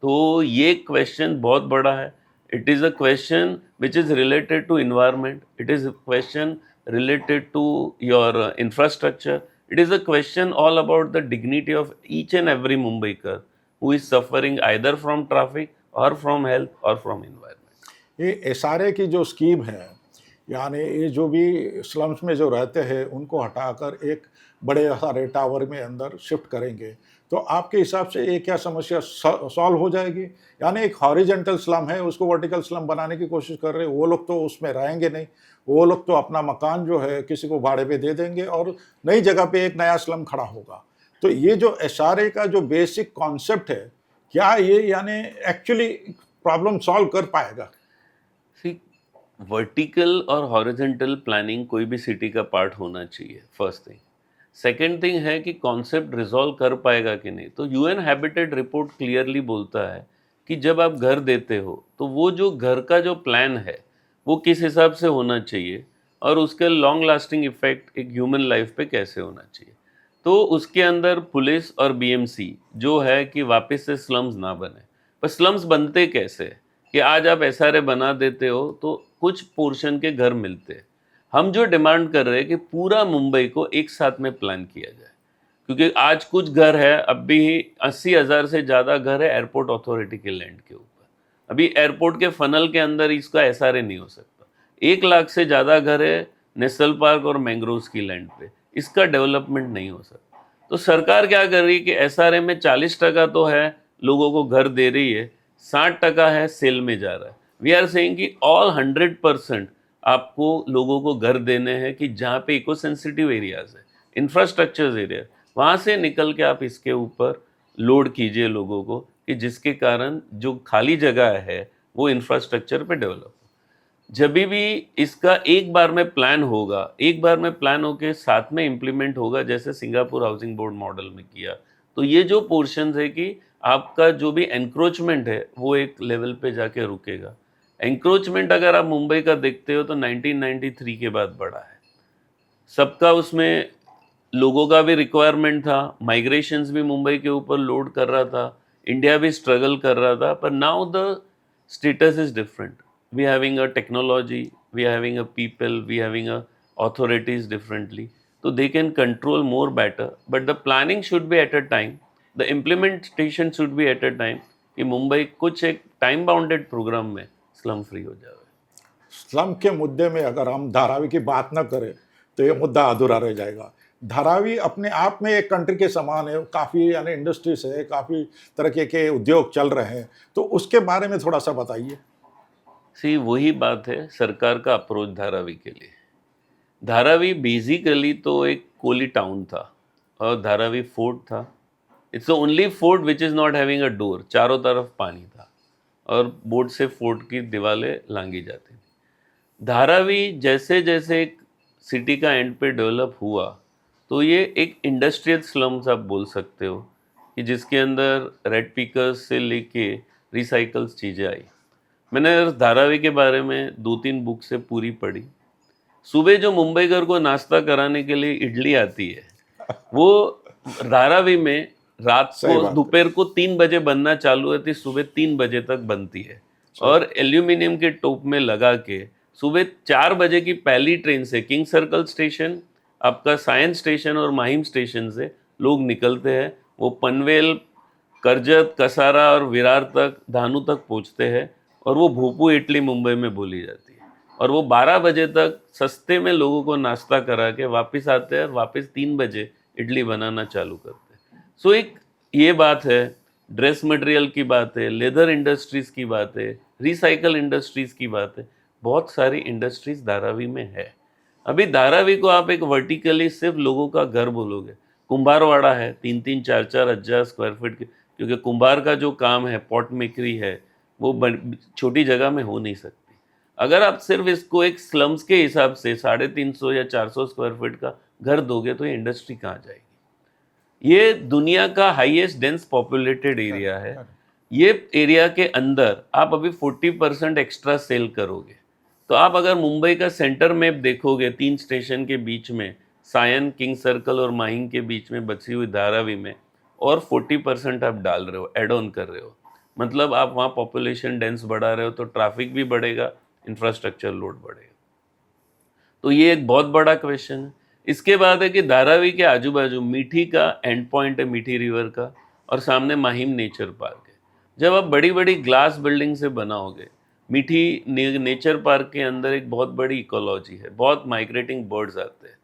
तो ये क्वेश्चन बहुत बड़ा है। It is a question which is related to environment, it is a question related to your infrastructure. It is a question all about the dignity of each and every Mumbaikar who is suffering either from traffic or from health or from environment. ये SRA की जो scheme है, यानी ये जो भी slums में जो रहते हैं उनको हटाकर एक बड़े सारे टावर में अंदर शिफ्ट करेंगे, तो आपके हिसाब से ये क्या समस्या सॉल्व हो जाएगी? यानी एक हॉरिजेंटल स्लम है, उसको वर्टिकल स्लम बनाने की कोशिश कर रहे हैं, वो लोग तो उसमें रहेंगे नहीं, वो लोग तो अपना मकान जो है किसी को भाड़े पे दे देंगे और नई जगह पे एक नया स्लम खड़ा होगा। तो ये जो एसआरए का जो बेसिक कॉन्सेप्ट है, क्या ये यानी एक्चुअली प्रॉब्लम सॉल्व कर पाएगा? See, वर्टिकल और हॉरिजेंटल प्लानिंग कोई भी सिटी का पार्ट होना चाहिए, फर्स्ट थिंग। सेकेंड थिंग है कि कॉन्सेप्ट रिजॉल्व कर पाएगा कि नहीं। तो यूएन हैबिटेट रिपोर्ट क्लियरली बोलता है कि जब आप घर देते हो तो वो जो घर का जो प्लान है वो किस हिसाब से होना चाहिए और उसके लॉन्ग लास्टिंग इफेक्ट एक ह्यूमन लाइफ पे कैसे होना चाहिए। तो उसके अंदर पुलिस और बीएमसी जो है कि वापस से स्लम्स ना बने। पर स्लम्स बनते कैसे कि आज आप एसआरए बना देते हो तो कुछ पोर्शन के घर मिलते हैं। हम जो डिमांड कर रहे हैं कि पूरा मुंबई को एक साथ में प्लान किया जाए, क्योंकि आज कुछ घर है, अब भी 80,000 से ज़्यादा घर है एयरपोर्ट अथॉरिटी के लैंड के ऊपर। अभी एयरपोर्ट के फनल के अंदर इसका एसआरए नहीं हो सकता। 1 लाख से ज़्यादा घर है नेशनल पार्क और मैंग्रोव्स की लैंड पे, इसका डेवलपमेंट नहीं हो सकता। तो सरकार क्या कर रही है कि एसआरए में 40% तो है, लोगों को घर दे रही है, 60% है सेल में जा रहा है। वी आर सेइंग कि ऑल 100% आपको लोगों को घर देने हैं कि जहाँ पे इको सेंसिटिव एरियाज है, इंफ्रास्ट्रक्चर एरिया, वहाँ से निकल के आप इसके ऊपर लोड कीजिए लोगों को कि जिसके कारण जो खाली जगह है वो इंफ्रास्ट्रक्चर पे डेवलप हो। जब भी इसका एक बार में प्लान होगा, एक बार में प्लान होके साथ में इम्प्लीमेंट होगा, जैसे सिंगापुर हाउसिंग बोर्ड मॉडल में किया, तो ये जो पोर्शंस है कि आपका जो भी एनक्रोचमेंट है वो एक लेवल पे जाके रुकेगा। एंक्रोचमेंट अगर आप मुंबई का देखते हो तो 1993 के बाद बढ़ा है। सबका उसमें लोगों का भी रिक्वायरमेंट था, माइग्रेशंस भी मुंबई के ऊपर लोड कर रहा था, इंडिया भी स्ट्रगल कर रहा था, पर now the status is different. We having a technology, we having a people, we having a authorities differently, so they can control more better, but the planning should be at a time, the implementation should be at a time कि मुंबई कुछ एक time bounded programme में slum free हो जाए। Slum के मुद्दे में अगर हम धारावी की बात न करें तो ये मुद्दा अधूरा रह जाएगा। धारावी अपने आप में एक कंट्री के समान है, काफ़ी यानी इंडस्ट्रीज है, काफ़ी तरह के उद्योग चल रहे हैं, तो उसके बारे में थोड़ा सा बताइए। सी वही बात है सरकार का अप्रोच धारावी के लिए। धारावी बेसिकली तो एक कोली टाउन था और धारावी फोर्ट था। It's the only fort which is not having a door, चारों तरफ पानी था और बोट से फोर्ट की दीवारें लांगी जाती थी। धारावी जैसे जैसे एक सिटी का एंड पे डेवलप हुआ तो ये एक इंडस्ट्रियल स्लम्स आप बोल सकते हो कि जिसके अंदर रेड पिकर्स से लेके रिसाइकल्स चीज़ें आई। मैंने धारावी के बारे में 2-3 बुक से पूरी पढ़ी। सुबह जो मुंबईकर को नाश्ता कराने के लिए इडली आती है, वो धारावी में रात सही को बात है। दोपहर को 3 बजे बनना चालू होती, सुबह 3 बजे तक बनती है और एल्यूमिनियम के टोप में लगा के सुबह 4 बजे की पहली ट्रेन से किंग सर्कल स्टेशन, आपका साइंस स्टेशन और माहिम स्टेशन से लोग निकलते हैं। वो पनवेल, करजत, कसारा और विरार तक, धानु तक पहुंचते हैं और वो भोपू इडली मुंबई में बोली जाती है और वो 12 बजे तक सस्ते में लोगों को नाश्ता करा के वापस आते हैं और वापस 3 बजे इडली बनाना चालू करते हैं। सो एक ये बात है, ड्रेस मटेरियल की बात है, लेदर इंडस्ट्रीज़ की बात है, रिसाइकल इंडस्ट्रीज़ की बात है, बहुत सारी इंडस्ट्रीज़ धारावी में है। अभी धारावी को आप एक वर्टिकली सिर्फ लोगों का घर बोलोगे, कुंभारवाड़ा है 3-3 4-4 हज़ार स्क्वायर फीट के, क्योंकि कुंभार का जो काम है, पॉट मेकरी है, वो छोटी जगह में हो नहीं सकती। अगर आप सिर्फ इसको एक स्लम्स के हिसाब से 350 या 400 स्क्वायर फीट का घर दोगे तो ये इंडस्ट्री कहाँ जाएगी? ये दुनिया का हाईएस्ट डेंस पॉपुलेटेड एरिया है। ये एरिया के अंदर आप अभी 40% एक्स्ट्रा सेल करोगे, तो आप अगर मुंबई का सेंटर मैप देखोगे 3 स्टेशन के बीच में, सायन, किंग सर्कल और माहिम के बीच में बची हुई धारावी में, और 40% आप डाल रहे हो, ऐड ऑन कर रहे हो, मतलब आप वहाँ पॉपुलेशन डेंस बढ़ा रहे हो, तो ट्रैफिक भी बढ़ेगा, इंफ्रास्ट्रक्चर लोड बढ़ेगा। तो ये एक बहुत बड़ा क्वेश्चन है। इसके बाद है कि धारावी के आजू बाजू मीठी का एंड पॉइंट है, मीठी रिवर का, और सामने माहिम नेचर पार्क है। जब आप बड़ी बड़ी ग्लास बिल्डिंग से बनाओगे, मीठी नेचर पार्क के अंदर एक बहुत बड़ी इकोलॉजी है, बहुत माइग्रेटिंग बर्ड्स आते हैं,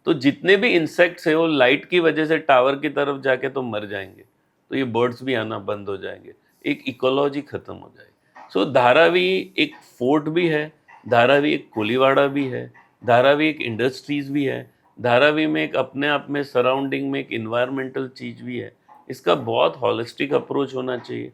तो जितने भी इंसेक्ट्स हैं वो लाइट की वजह से टावर की तरफ जाके तो मर जाएंगे, तो ये बर्ड्स भी आना बंद हो जाएंगे, एक इकोलॉजी खत्म हो जाएगी। सो धारावी एक फोर्ट भी है, धारावी एक कोलीवाड़ा भी है, धारावी एक इंडस्ट्रीज़ भी है, धारावी में एक अपने आप में सराउंडिंग में एक इन्वायरमेंटल चीज़ भी है। इसका बहुत हॉलिस्टिक अप्रोच होना चाहिए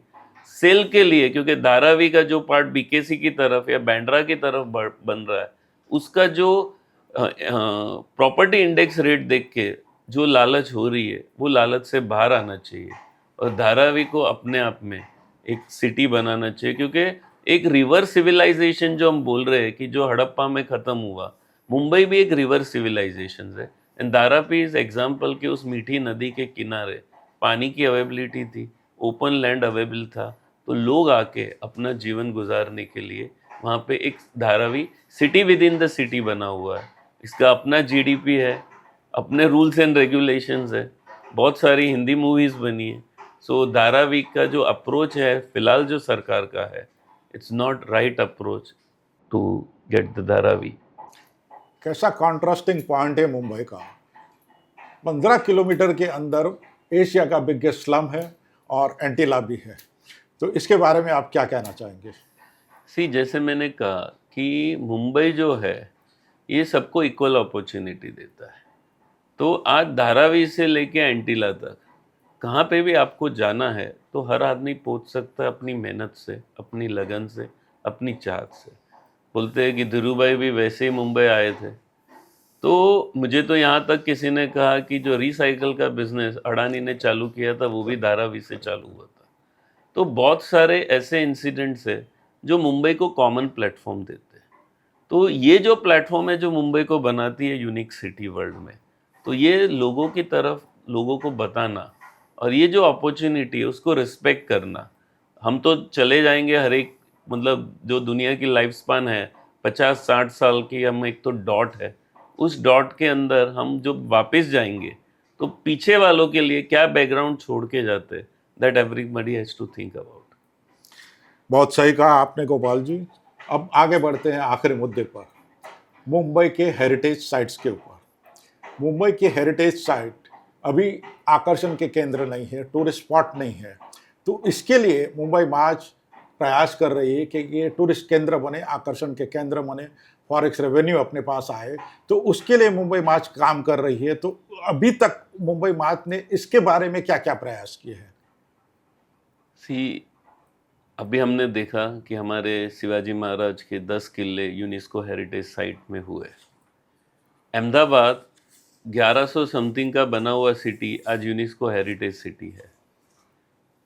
सेल के लिए, क्योंकि धारावी का जो पार्ट बीकेसी की तरफ या बांद्रा की तरफ बन रहा है, उसका जो प्रॉपर्टी इंडेक्स रेट देख के जो लालच हो रही है, वो लालच से बाहर आना चाहिए और धारावी को अपने आप में एक सिटी बनाना चाहिए। क्योंकि एक रिवर सिविलाइजेशन जो हम बोल रहे हैं कि जो हड़प्पा में ख़त्म हुआ, मुंबई भी एक रिवर सिविलाइजेशन है, एंड धारावी इज एग्जाम्पल कि उस मीठी नदी के किनारे पानी की अवेबिलिटी थी, ओपन लैंड अवेलेबल था, तो लोग आके अपना जीवन गुजारने के लिए वहाँ पे एक Dharavi city with in the city बना हुआ है। इसका अपना जीडीपी है, अपने रूल्स एंड रेगुलेशंस है, बहुत सारी हिंदी मूवीज़ बनी है। सो धारावी का जो अप्रोच है फिलहाल जो सरकार का है, it's not right approach to get the Dharavi. कैसा कॉन्ट्रास्टिंग पॉइंट है मुंबई का। 15 किलोमीटर के अंदर एशिया का बिगेस्ट स्लम है और एंटीला भी है, तो इसके बारे में आप क्या कहना चाहेंगे? जैसे मैंने कहा कि मुंबई जो है ये सबको इक्वल अपॉर्चुनिटी देता है, तो आज धारावी से लेके एंटीला तक कहाँ पे भी आपको जाना है तो हर आदमी पहुँच सकता है अपनी मेहनत से, अपनी लगन से, अपनी चाहत से। बोलते हैं कि धीरू भाई भी वैसे ही मुंबई आए थे। तो मुझे तो यहाँ तक किसी ने कहा कि जो रिसाइकल का बिजनेस अडानी ने चालू किया था वो भी धारावी से चालू हुआ था। तो बहुत सारे ऐसे इंसिडेंट्स है जो मुंबई को कॉमन प्लेटफॉर्म देते हैं। तो ये जो प्लेटफॉर्म है जो मुंबई को बनाती है यूनिक सिटी वर्ल्ड में, तो ये लोगों की तरफ लोगों को बताना और ये जो अपॉर्चुनिटी है उसको रिस्पेक्ट करना। हम तो चले जाएंगे हर एक, मतलब जो दुनिया की लाइफ स्पान है 50-60 साल की, हम एक तो डॉट है, उस डॉट के अंदर हम जो वापस जाएंगे तो पीछे वालों के लिए क्या बैकग्राउंड छोड़ के जाते, that everybody has to think about. बहुत सही कहा आपने गोपाल जी। अब आगे बढ़ते हैं आखिरी मुद्दे पर, मुंबई के हेरिटेज साइट्स के ऊपर। मुंबई की हेरिटेज साइट अभी आकर्षण के केंद्र नहीं है, टूरिस्ट स्पॉट नहीं है, तो इसके लिए मुंबई मार्च प्रयास कर रही है कि ये टूरिस्ट केंद्र बने, आकर्षण के केंद्र बने, फॉरेक्स रेवेन्यू अपने पास आए, तो उसके लिए मुंबई मार्च काम कर रही है। तो अभी तक मुंबई मार्च ने इसके बारे में क्या क्या प्रयास किए हैं? अभी हमने देखा कि हमारे शिवाजी महाराज के 10 किले यूनेस्को हेरिटेज साइट में हुए। अहमदाबाद 1100 समथिंग का बना हुआ सिटी आज यूनेस्को हेरिटेज सिटी है।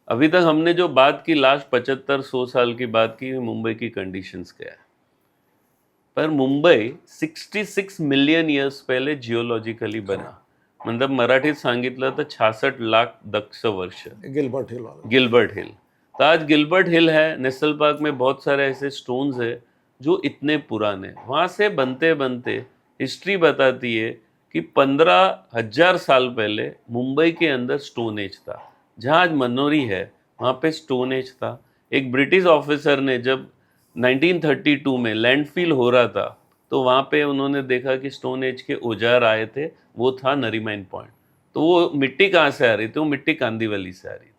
अभी तक हमने जो बात की लास्ट 75-100 साल की बात की मुंबई की कंडीशंस क्या है, पर मुंबई 66 मिलियन ईयर्स पहले जियोलॉजिकली बना, मतलब मराठीत सांगितलं तर 66 लाख दक्ष वर्ष। गिलबर्ट हिल, तो आज गिलबर्ट हिल है, नेशनल पार्क में बहुत सारे ऐसे स्टोन्स है जो इतने पुराने, वहाँ से बनते बनते हिस्ट्री बताती है कि 15,000 साल पहले मुंबई के अंदर स्टोन एज था। जहाँ आज मनोरी है वहाँ पे स्टोन एज था। एक ब्रिटिश ऑफिसर ने जब 1932 में लैंडफिल हो रहा था तो वहाँ पे उन्होंने देखा कि स्टोन एज के औजार आए थे, वो था नरीमैन पॉइंट। तो वो मिट्टी कहाँ से आ रही थी? वो मिट्टी कांदीवली से आ रही थी।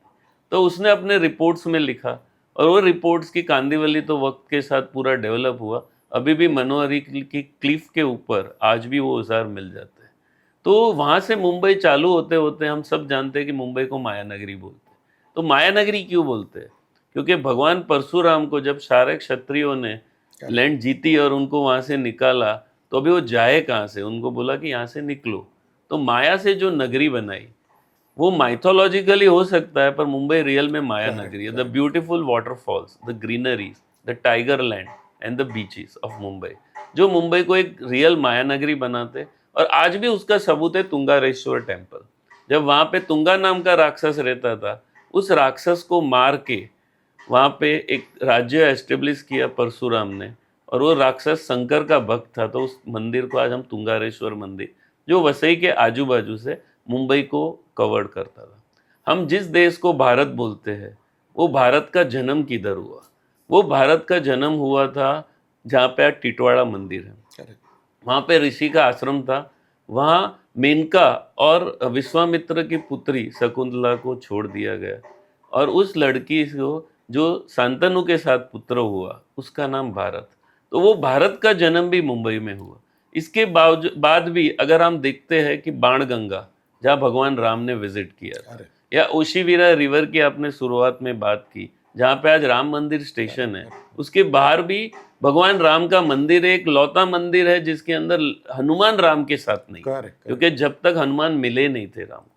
तो उसने अपने रिपोर्ट्स में लिखा और वो रिपोर्ट्स की कांदीवली तो वक्त के साथ पूरा डेवलप हुआ। अभी भी मनोहरी की क्लिफ के ऊपर आज भी वो औजार मिल जाते हैं। तो वहाँ से मुंबई चालू होते होते हम सब जानते हैं कि मुंबई को माया नगरी बोलते हैं। तो माया नगरी क्यों बोलते हैं? क्योंकि भगवान परशुराम को जब सारे क्षत्रियों ने लैंड जीती और उनको वहाँ से निकाला, तो अभी वो जाए कहाँ से? उनको बोला कि यहाँ से निकलो। तो माया से जो नगरी बनाई, वो माइथोलॉजिकली हो सकता है, पर मुंबई रियल में माया नगरी है। The beautiful waterfalls, the greeneries, the tiger land and the beaches of Mumbai, जो मुंबई को एक रियल माया नगरी बनाते। और आज भी उसका सबूत है तुंगारेश्वर टेम्पल। जब वहाँ पे तुंगा नाम का राक्षस रहता था, उस राक्षस को मार के वहाँ पे एक राज्य एस्टेब्लिश किया परशुराम ने, और वो राक्षस शंकर का भक्त था। तो उस मंदिर को आज हम तुंगारेश्वर मंदिर, जो वसई के आजू बाजू से मुंबई को कवर्ड करता था। हम जिस देश को भारत बोलते हैं, वो भारत का जन्म किधर हुआ? वो भारत का जन्म हुआ था जहाँ पे आज टिटवाड़ा मंदिर है। Correct. वहाँ पे ऋषि का आश्रम था। वहाँ मेनका और विश्वामित्र की पुत्री शकुंतला को छोड़ दिया गया, और उस लड़की को जो शांतनु के साथ पुत्र हुआ, उसका नाम भारत। तो वो भारत का जन्म भी मुंबई में हुआ। इसके बाद भी अगर हम देखते हैं कि बाणगंगा, जहाँ भगवान राम ने विजिट किया था, Correct. या ओशिवीरा रिवर की आपने शुरुआत में बात की, जहाँ पे आज राम मंदिर स्टेशन है, उसके बाहर भी भगवान राम का मंदिर है। एक लौता मंदिर है जिसके अंदर हनुमान राम के साथ नहीं, Correct. क्योंकि जब तक हनुमान मिले नहीं थे राम को।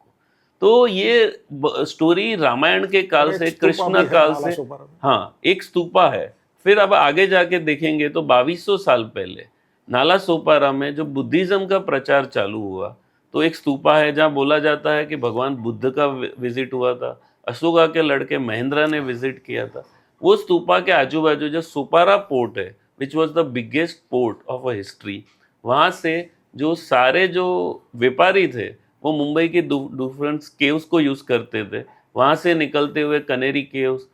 तो ये स्टोरी रामायण के काल से, एक स्तूपा कृष्ण भी है काल नाला से, सोपारा में। हाँ, एक स्तूपा है। फिर अब आगे जाके देखेंगे तो 2200 साल पहले नाला सोपारा में जो बुद्धिज्म का प्रचार चालू हुआ, तो एक स्तूपा है जहाँ बोला जाता है कि भगवान बुद्ध का विजिट हुआ था। अशोका के लड़के महेंद्र ने विजिट किया था। वो स्तूपा के आजू बाजू जो सोपारा पोर्ट है, which was the biggest port of a history, वहाँ से जो सारे जो व्यापारी थे, वो मुंबई के डिफरेंट केव्स को यूज़ करते थे। वहाँ से निकलते हुए कनेरी केव्स,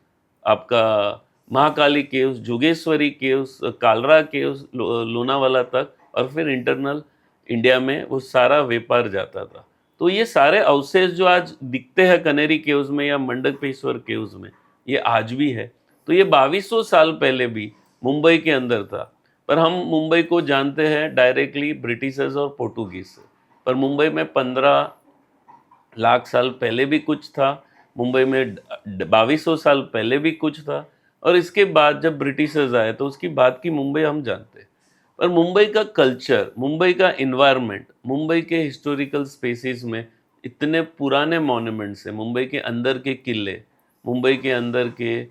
आपका Mahakali caves, Jogeshwari caves, Kalra caves, Lonavala तक, और फिर इंटरनल इंडिया में वो सारा व्यापार जाता था। तो ये सारे अवशेष जो आज दिखते हैं कनेरी केव्स में या मंडकेश्वर केव्स में, ये आज भी है। तो ये 2200 साल पहले भी मुंबई के अंदर था। पर हम मुंबई को जानते हैं डायरेक्टली ब्रिटिशर्स और पोर्टुगीज से, पर मुंबई में 15 लाख साल पहले भी कुछ था। मुंबई में 2200 साल पहले भी कुछ था। और इसके बाद जब ब्रिटिशर्स आए तो उसकी बाद की मुंबई हम जानते हैं। पर मुंबई का कल्चर, मुंबई का इन्वायरमेंट, मुंबई के हिस्टोरिकल स्पेसेस में इतने पुराने मॉन्यूमेंट्स हैं, मुंबई के अंदर के किले, मुंबई के अंदर के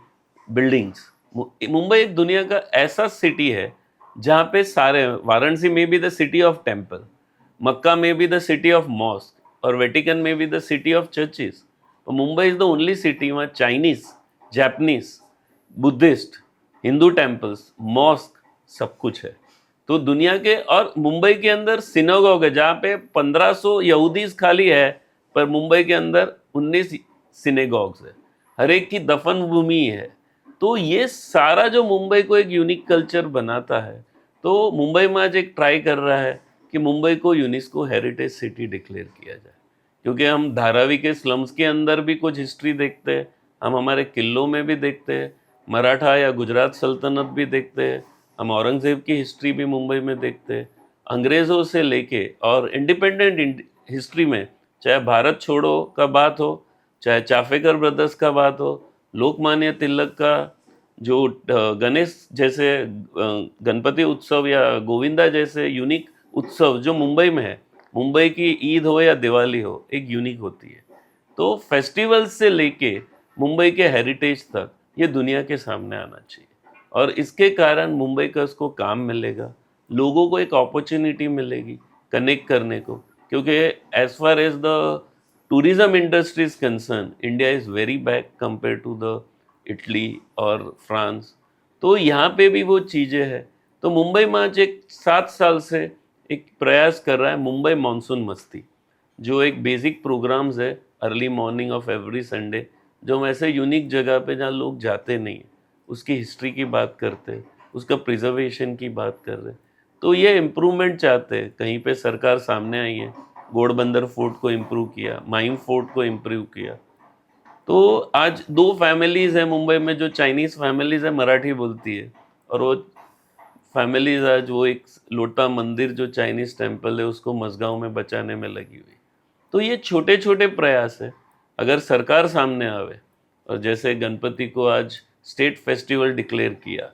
बिल्डिंग्स। मुंबई एक दुनिया का ऐसा सिटी है जहाँ पे सारे, वाराणसी में भी the city of temple, Mecca में भी द सिटी ऑफ मॉस्क, और वेटिकन में भी द सिटी ऑफ चर्चेस। तो Mumbai is the only city वहाँ Chinese, Japanese, Buddhist, Hindu temples, mosque, सब कुछ है। तो दुनिया के, और मुंबई के अंदर सिनेगॉग है जहाँ पे 1500 यहूदीज खाली है, पर मुंबई के अंदर 19 सिनेगॉग्स है। हर एक की दफन भूमि है। तो ये सारा जो मुंबई को एक यूनिक कल्चर बनाता है, तो मुंबई में आज एक ट्राई कर रहा है कि मुंबई को यूनेस्को हेरिटेज सिटी डिक्लेयर किया जाए। क्योंकि हम धारावी के स्लम्स के अंदर भी कुछ हिस्ट्री देखते हैं, हम हमारे किलों में भी देखते हैं, मराठा या गुजरात सल्तनत भी देखते हैं, हम औरंगज़ेब की हिस्ट्री भी मुंबई में देखते हैं। अंग्रेज़ों से लेके और इंडिपेंडेंट हिस्ट्री में, चाहे भारत छोड़ो का बात हो, चाहे चाफेकर ब्रदर्स का बात हो, लोकमान्य तिलक का जो गणेश जैसे गणपति उत्सव या गोविंदा जैसे यूनिक उत्सव जो मुंबई में है, मुंबई की ईद हो या दिवाली हो, एक यूनिक होती है। तो फेस्टिवल्स से लेके मुंबई के हेरिटेज तक ये दुनिया के सामने आना चाहिए, और इसके कारण मुंबई का उसको काम मिलेगा, लोगों को एक अपॉर्चुनिटी मिलेगी कनेक्ट करने को। क्योंकि as far as the tourism industry is concern, India is very back compare to the Italy और फ्रांस। तो यहाँ पे भी वो चीज़ें हैं। तो मुंबई में आज एक 7 साल से एक प्रयास कर रहा है मुंबई मानसून मस्ती, जो एक बेसिक प्रोग्राम्स है early morning of every Sunday, जो हम ऐसे यूनिक जगह पे जहाँ लोग जाते नहीं हैं, उसकी हिस्ट्री की बात करते हैं, उसका प्रिजर्वेशन की बात कर रहे हैं। तो ये इम्प्रूवमेंट चाहते हैं। कहीं पे सरकार सामने आई है, घोड़बंदर फोर्ट को इम्प्रूव किया, माहिम फोर्ट को इम्प्रूव किया। तो आज 2 फैमिलीज़ हैं मुंबई में, जो चाइनीज़ फैमिलीज़ है, मराठी बोलती है, और वो फैमिलीज़ आज वो एक लोटा मंदिर जो चाइनीज़ टेम्पल है उसको मझगाँव में बचाने में लगी हुई। तो ये छोटे-छोटे प्रयास है, अगर सरकार सामने आवे और जैसे गणपति को आज स्टेट फेस्टिवल डिक्लेयर किया,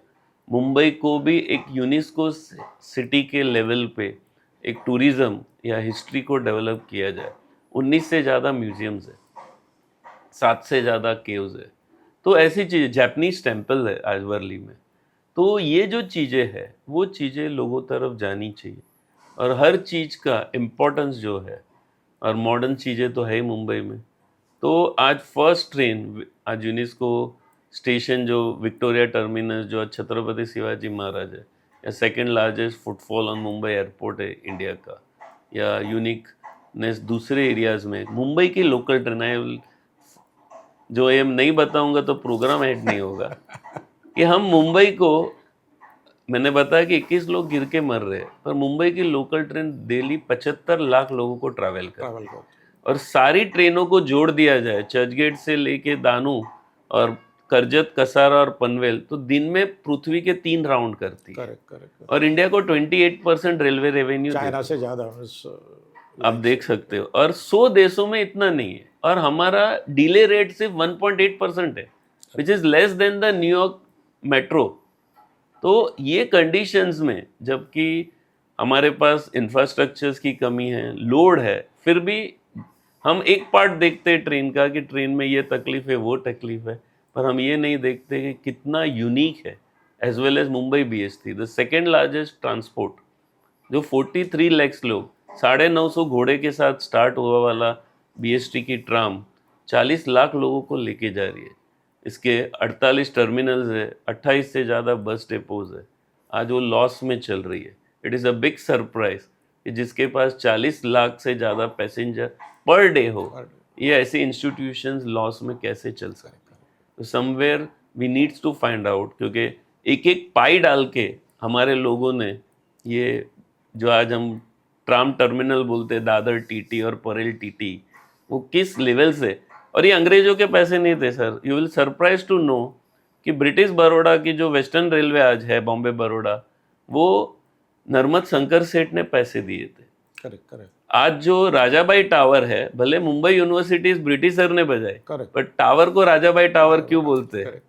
मुंबई को भी एक यूनेस्को सिटी के लेवल पे एक टूरिज़्म या हिस्ट्री को डेवलप किया जाए। 19 से ज़्यादा म्यूज़ियम्स है, 7 से ज़्यादा केव्स है। तो ऐसी चीज़, जापानीज़ टेम्पल है आज वर्ली में। तो ये जो चीज़ें हैं, वो चीज़ें लोगों तरफ जानी चाहिए, और हर चीज़ का इम्पोर्टेंस जो है, और मॉडर्न चीज़ें तो है ही मुंबई में। तो आज फर्स्ट ट्रेन, आज यूनेस्को स्टेशन जो विक्टोरिया टर्मिनस जो आज छत्रपति शिवाजी महाराज है, या second largest footfall on Mumbai airport है इंडिया का, या यूनिकनेस दूसरे एरियाज़ में, मुंबई की लोकल ट्रेन है। जो ये नहीं बताऊंगा तो प्रोग्राम ऐड नहीं होगा कि हम मुंबई को, मैंने बताया कि 21 लोग गिर के मर रहे हैं, पर मुंबई की लोकल ट्रेन डेली 75 लाख लोगों को ट्रैवल करती है। और सारी ट्रेनों को जोड़ दिया जाए, चर्चगेट से लेके दानू और करजत, कसारा और पनवेल, तो दिन में पृथ्वी के 3 राउंड करती है। करेक्ट। और इंडिया को 28% रेलवे रेवेन्यू चाइना से ज़्यादा आप देख सकते हो, और 100 देशों में इतना नहीं है, और हमारा डिले रेट सिर्फ 1.8% है, which is less than the New York metro. तो ये कंडीशंस में, जबकि हमारे पास इंफ्रास्ट्रक्चर्स की कमी है, लोड है, फिर भी हम एक पार्ट देखते हैं ट्रेन का कि ट्रेन में ये तकलीफ है, वो तकलीफ है, पर हम ये नहीं देखते कि कितना यूनिक है। As well as Mumbai BST, the second largest transport, जो 43 लाख लोग, 950 घोड़े के साथ स्टार्ट हुआ वाला BST की ट्राम 40 लाख लोगों को लेके जा रही है। इसके 48 टर्मिनल्स है, 28 से ज़्यादा बस डिपोज है। आज वो लॉस में चल रही है। It is a big surprise कि जिसके पास 40 लाख से ज़्यादा पैसेंजर पर डे हो, ये ऐसे इंस्टीट्यूशंस लॉस में कैसे चल सकते हैं? तो somewhere we needs to find out, क्योंकि एक एक पाई डाल के हमारे लोगों ने ये जो आज हम ट्राम टर्मिनल बोलते हैं, दादर TT और परेल TT, वो किस लेवल से, और ये अंग्रेजों के पैसे नहीं थे sir. You will surprise to know कि ब्रिटिश बड़ौदा की जो वेस्टर्न रेलवे आज है, बॉम्बे बड़ौदा, वो नर्मद शंकर सेठ ने पैसे दिए थे। करेक्ट। आज जो राजाबाई टावर है, भले मुंबई यूनिवर्सिटी ब्रिटिशर ने बजाए, बट टावर को राजाबाई टावर क्यों बोलते हैं?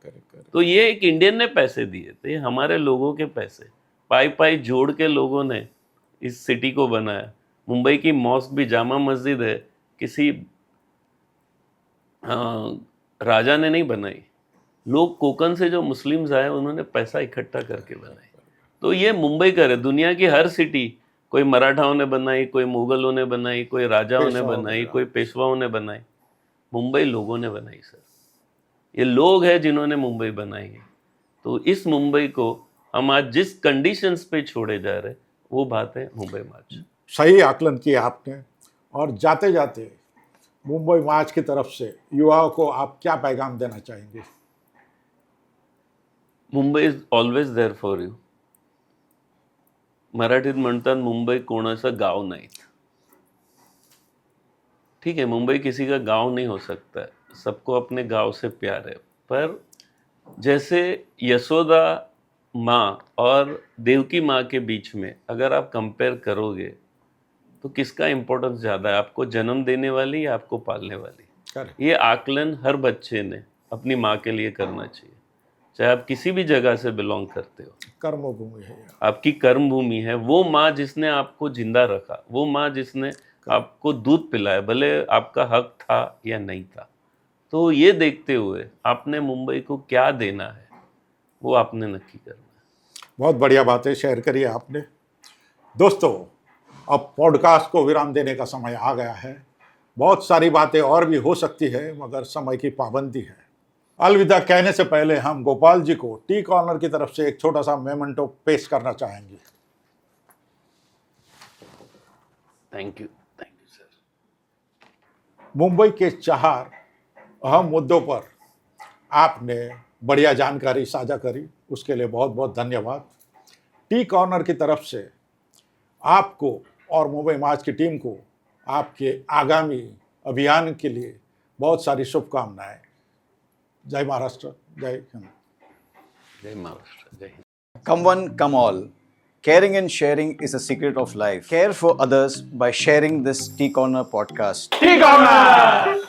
तो ये एक इंडियन ने पैसे दिए थे, हमारे लोगों के पैसे, पाई पाई जोड़ के लोगों ने इस सिटी को बनाया। मुंबई की मॉस्क भी, जामा मस्जिद है, किसी राजा ने नहीं बनाई, लोग कोकन से जो मुस्लिम्स आए उन्होंने पैसा इकट्ठा करके बनाई। तो ये मुंबई का है। दुनिया की हर सिटी, कोई मराठाओं ने बनाई, कोई मुगलों ने बनाई, कोई राजाओं ने बनाई, कोई पेशवाओं ने बनाई, मुंबई लोगों ने बनाई सर। ये लोग हैं जिन्होंने मुंबई बनाई है। तो इस मुंबई को हम आज जिस कंडीशंस पे छोड़े जा रहे, वो बात है मुंबई मार्च। सही आकलन किया आपने। और जाते जाते मुंबई मार्च की तरफ से युवाओं को आप क्या पैगाम देना चाहेंगे? Mumbai is always there for you. मराठीत म्हणतात मुंबई कोणाचं गाव नाही। ठीक है, मुंबई किसी का गांव नहीं हो सकता है, सबको अपने गांव से प्यार है, पर जैसे यशोदा माँ और देवकी माँ के बीच में अगर आप कंपेयर करोगे तो किसका इम्पोर्टेंस ज़्यादा है, आपको जन्म देने वाली या आपको पालने वाली? Correct. ये आकलन हर बच्चे ने अपनी माँ के लिए करना चाहिए, चाहे आप किसी भी जगह से बिलोंग करते हो। कर्मभूमि है, आपकी कर्म भूमि है। वो माँ जिसने आपको जिंदा रखा, वो माँ जिसने आपको दूध पिलाया, भले आपका हक था या नहीं था। तो ये देखते हुए आपने मुंबई को क्या देना है, वो आपने नक्की करना है। बहुत बढ़िया बातें शेयर करी आपने। दोस्तों, अब पॉडकास्ट को विराम देने का समय आ गया है। बहुत सारी बातें और भी हो सकती है, मगर समय की पाबंदी है। अलविदा कहने से पहले हम गोपाल जी को टी कॉर्नर की तरफ से एक छोटा सा मेमेंटो पेश करना चाहेंगे। Thank you sir. मुंबई के 4 अहम मुद्दों पर आपने बढ़िया जानकारी साझा करी, उसके लिए बहुत बहुत धन्यवाद। टी कॉर्नर की तरफ से आपको और मुंबई मार्च की टीम को आपके आगामी अभियान के लिए बहुत सारी शुभकामनाएं। जय महाराष्ट्र, जय हिंद। जय महाराष्ट्र, जय Hind. Come one, come all. Caring and sharing is a secret of life. Care for others by sharing this Tea Corner podcast. Tea Corner!